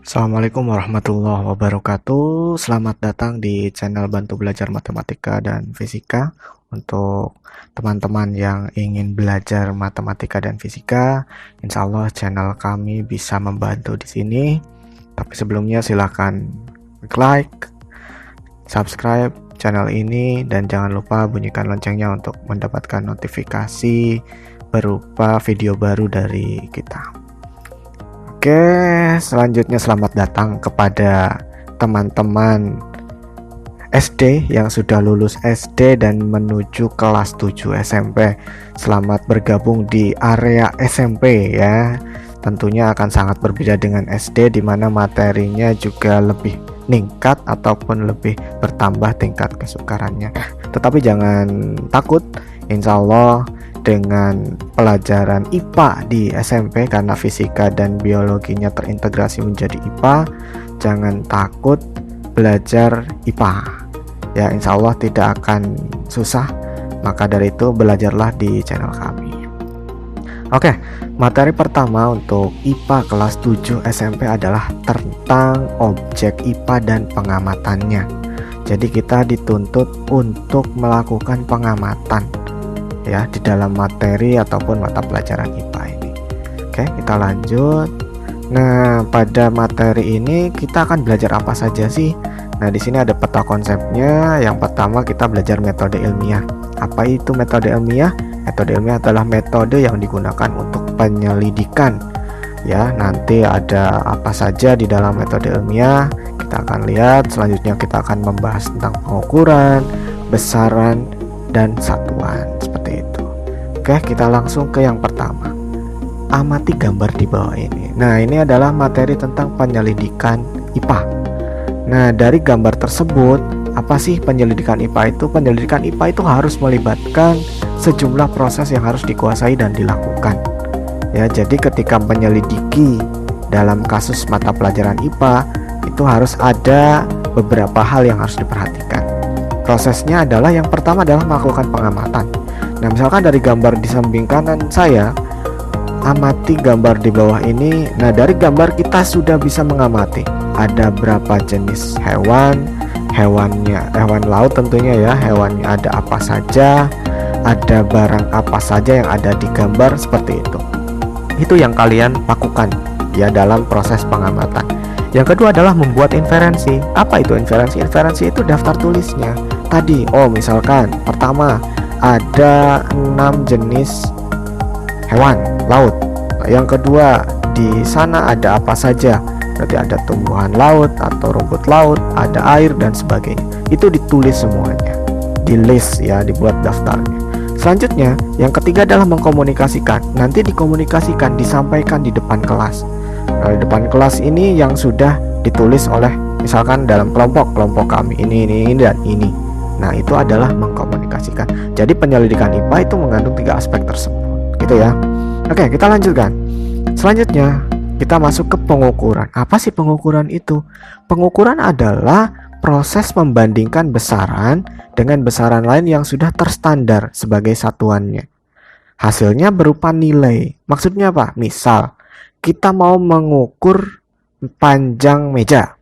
Assalamualaikum warahmatullahi wabarakatuh. Selamat datang di channel Bantu Belajar Matematika dan Fisika. Untuk teman-teman yang ingin belajar matematika dan fisika, insya Allah channel kami bisa membantu di sini. Tapi sebelumnya silahkan like, subscribe channel ini, dan jangan lupa bunyikan loncengnya untuk mendapatkan notifikasi berupa video baru dari kita. Oke, selanjutnya selamat datang kepada teman-teman SD yang sudah lulus SD dan menuju kelas 7 SMP. Selamat bergabung di area SMP ya. Tentunya akan sangat berbeda dengan SD, di mana materinya juga lebih meningkat ataupun lebih bertambah tingkat kesukarannya. Tetapi jangan takut, insya Allah dengan pelajaran IPA di SMP, karena fisika dan biologinya terintegrasi menjadi IPA, jangan takut belajar IPA ya, insya Allah tidak akan susah. Maka dari itu belajarlah di channel kami. Oke, materi pertama untuk IPA kelas 7 SMP adalah tentang objek IPA dan pengamatannya. Jadi kita dituntut untuk melakukan pengamatan ya di dalam materi ataupun mata pelajaran IPA ini. Oke, kita lanjut. Nah, pada materi ini kita akan belajar apa saja sih? Nah, di sini ada peta konsepnya. Yang pertama kita belajar metode ilmiah. Apa itu metode ilmiah? Metode ilmiah adalah metode yang digunakan untuk penyelidikan. Ya, nanti ada apa saja di dalam metode ilmiah kita akan lihat. Selanjutnya kita akan membahas tentang pengukuran, besaran, dan satuan seperti itu. Oke, kita langsung ke yang pertama. Amati gambar di bawah ini. Nah, ini adalah materi tentang penyelidikan IPA. Nah, dari gambar tersebut, apa sih penyelidikan IPA itu? Penyelidikan IPA itu harus melibatkan sejumlah proses yang harus dikuasai dan dilakukan. Ya, jadi ketika menyelidiki dalam kasus mata pelajaran IPA, itu harus ada beberapa hal yang harus diperhatikan. Prosesnya adalah yang pertama adalah melakukan pengamatan. Nah, misalkan dari gambar di samping kanan saya, amati gambar di bawah ini. Nah, dari gambar kita sudah bisa mengamati ada berapa jenis hewan, hewan laut tentunya ya, hewannya ada apa saja, ada barang apa saja yang ada di gambar seperti itu. Itu yang kalian lakukan ya dalam proses pengamatan. Yang kedua adalah membuat inferensi. Apa itu inferensi? Inferensi itu daftar tulisnya. Tadi, misalkan pertama ada 6 jenis hewan laut. Yang kedua, di sana ada apa saja? Berarti ada tumbuhan laut atau rumput laut, ada air dan sebagainya. Itu ditulis semuanya, di list ya, dibuat daftarnya. Selanjutnya, yang ketiga adalah mengkomunikasikan. Nanti dikomunikasikan, disampaikan di depan kelas. Nah, di depan kelas ini yang sudah ditulis oleh misalkan dalam kelompok kami ini dan ini. Nah, itu adalah mengkomunikasikan. Jadi penyelidikan IPA itu mengandung 3 aspek tersebut, gitu ya. Oke, kita lanjutkan. Selanjutnya kita masuk ke pengukuran. Apa sih pengukuran itu? Pengukuran adalah proses membandingkan besaran dengan besaran lain yang sudah terstandar sebagai satuannya. Hasilnya berupa nilai. Maksudnya apa? Misal kita mau mengukur panjang meja,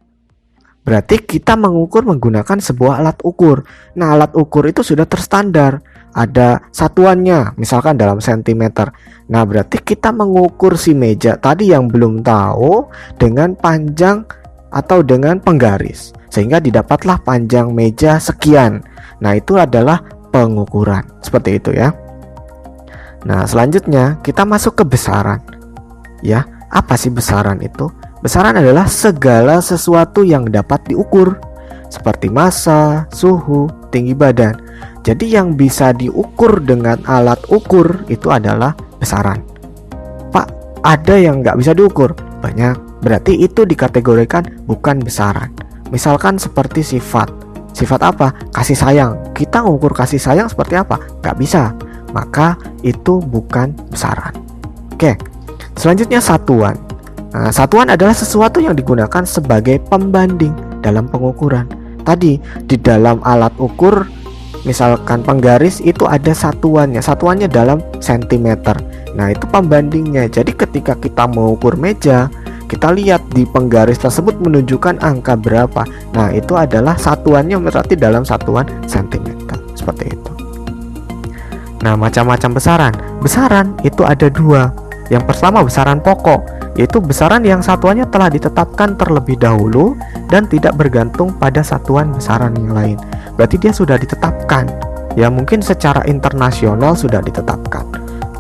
berarti kita mengukur menggunakan sebuah alat ukur. Nah, alat ukur itu sudah terstandar, ada satuannya, misalkan dalam sentimeter. Nah, berarti kita mengukur si meja tadi yang belum tahu dengan panjang atau dengan penggaris, sehingga didapatlah panjang meja sekian. Nah, itu adalah pengukuran, seperti itu ya. Nah, selanjutnya kita masuk ke besaran. Ya, apa sih besaran itu? Besaran adalah segala sesuatu yang dapat diukur, seperti massa, suhu, tinggi badan. Jadi yang bisa diukur dengan alat ukur itu adalah besaran. Pak, ada yang nggak bisa diukur? Banyak. Berarti itu dikategorikan bukan besaran. Misalkan seperti sifat. Sifat apa? Kasih sayang. Kita mengukur kasih sayang seperti apa? Nggak bisa. Maka itu bukan besaran. Oke. Selanjutnya satuan. Nah, satuan adalah sesuatu yang digunakan sebagai pembanding dalam pengukuran. Tadi di dalam alat ukur, misalkan penggaris itu ada satuannya. Satuannya dalam sentimeter. Nah, itu pembandingnya. Jadi ketika kita mengukur meja, kita lihat di penggaris tersebut menunjukkan angka berapa. Nah, itu adalah satuannya berarti dalam satuan sentimeter. Seperti itu. Nah, macam-macam besaran. Besaran itu ada dua. Yang pertama besaran pokok, yaitu besaran yang satuannya telah ditetapkan terlebih dahulu dan tidak bergantung pada satuan besaran yang lain. Berarti dia sudah ditetapkan. Ya, mungkin secara internasional sudah ditetapkan.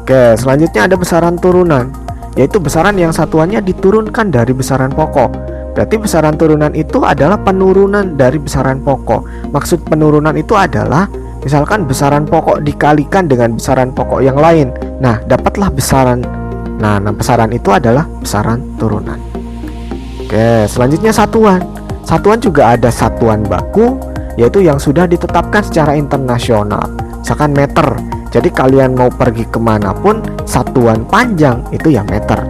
Oke, selanjutnya ada besaran turunan, yaitu besaran yang satuannya diturunkan dari besaran pokok. Berarti besaran turunan itu adalah penurunan dari besaran pokok. Maksud penurunan itu adalah misalkan besaran pokok dikalikan dengan besaran pokok yang lain. Nah, dapatlah besaran. Nah, besaran itu adalah besaran turunan. Oke, selanjutnya satuan. Satuan juga ada satuan baku, yaitu yang sudah ditetapkan secara internasional. Misalkan meter. Jadi kalian mau pergi kemanapun, satuan panjang itu ya meter,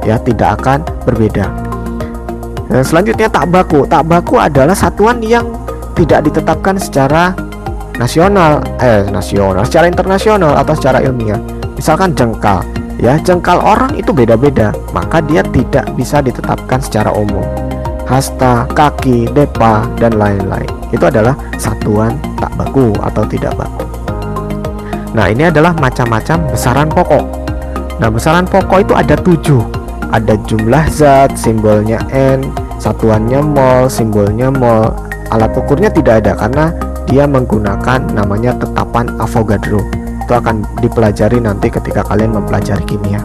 ya tidak akan berbeda. Dan selanjutnya tak baku. Tak baku adalah satuan yang tidak ditetapkan secara nasional, secara internasional atau secara ilmiah. Misalkan jengkal, ya jengkal orang itu beda-beda, maka dia tidak bisa ditetapkan secara umum. Hasta, kaki, depa, dan lain-lain. Itu adalah satuan tak baku atau tidak baku. Nah, ini adalah macam-macam besaran pokok. Nah, besaran pokok itu ada 7. Ada jumlah zat, simbolnya N, satuannya mol, simbolnya mol. Alat ukurnya tidak ada karena dia menggunakan namanya tetapan Avogadro. Itu akan dipelajari nanti ketika kalian mempelajari kimia.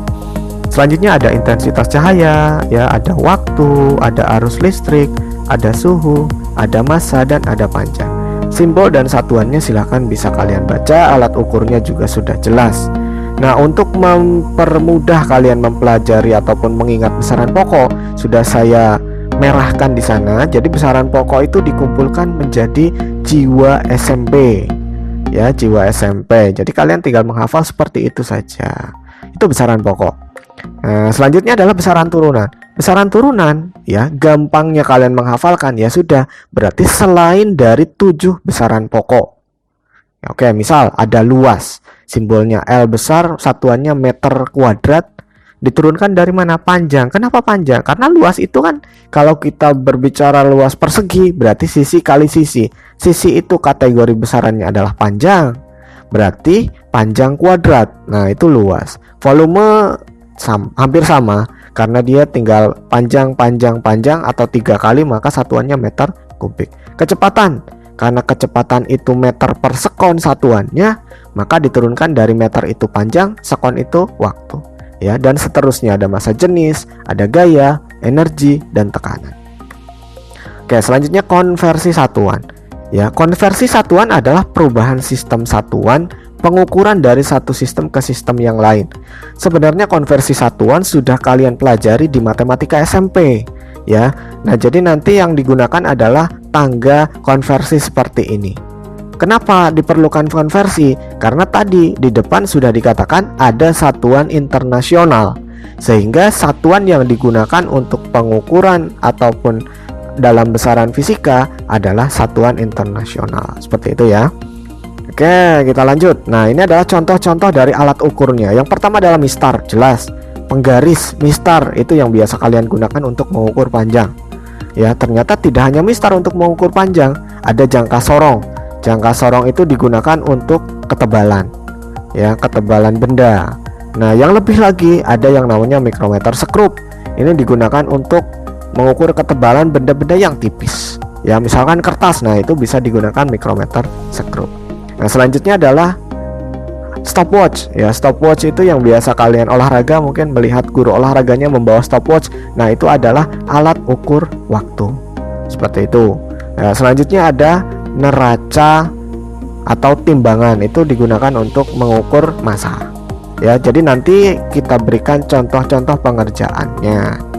Selanjutnya ada intensitas cahaya, ya, ada waktu, ada arus listrik, ada suhu, ada massa, dan ada panjang. Simbol dan satuannya silahkan bisa kalian baca, alat ukurnya juga sudah jelas. Nah, untuk mempermudah kalian mempelajari ataupun mengingat besaran pokok, sudah saya merahkan di sana. Jadi besaran pokok itu dikumpulkan menjadi jiwa SMP. Ya, jiwa SMP. Jadi kalian tinggal menghafal seperti itu saja. Itu besaran pokok. Nah, selanjutnya adalah besaran turunan. Besaran turunan, ya, gampangnya kalian menghafalkan, ya sudah, berarti selain dari 7 besaran pokok. Oke, misal ada luas, simbolnya L besar, satuannya meter kuadrat, diturunkan dari mana? Panjang. Kenapa panjang? Karena luas itu kan, kalau kita berbicara luas persegi, berarti sisi kali sisi. Sisi itu kategori besarannya adalah panjang, berarti panjang kuadrat. Nah, itu luas. Volume hampir sama, karena dia tinggal panjang atau 3 kali, maka satuannya meter kubik. Kecepatan, karena kecepatan itu meter per sekon satuannya, maka diturunkan dari meter itu panjang, sekon itu waktu, ya, dan seterusnya. Ada massa jenis, ada gaya, energi, dan tekanan. Oke, selanjutnya konversi satuan. Ya, konversi satuan adalah perubahan sistem satuan, pengukuran dari satu sistem ke sistem yang lain. Sebenarnya konversi satuan sudah kalian pelajari di matematika SMP, ya. Nah, jadi nanti yang digunakan adalah tangga konversi seperti ini. Kenapa diperlukan konversi? Karena tadi di depan sudah dikatakan ada satuan internasional, sehingga satuan yang digunakan untuk pengukuran ataupun dalam besaran fisika adalah satuan internasional. Seperti itu ya. Oke, kita lanjut. Nah, ini adalah contoh-contoh dari alat ukurnya. Yang pertama adalah mistar, jelas. Penggaris mistar itu yang biasa kalian gunakan untuk mengukur panjang. Ya, ternyata tidak hanya mistar untuk mengukur panjang, ada jangka sorong. Jangka sorong itu digunakan untuk ketebalan. Ya, ketebalan benda. Nah, yang lebih lagi ada yang namanya mikrometer sekrup. Ini digunakan untuk mengukur ketebalan benda-benda yang tipis. Ya, misalkan kertas. Nah, itu bisa digunakan mikrometer sekrup. Nah, selanjutnya adalah stopwatch. Ya, stopwatch itu yang biasa kalian olahraga, mungkin melihat guru olahraganya membawa stopwatch. Nah, itu adalah alat ukur waktu. Seperti itu. Nah, selanjutnya ada neraca atau timbangan. Itu digunakan untuk mengukur massa. Ya, jadi nanti kita berikan contoh-contoh pengerjaannya.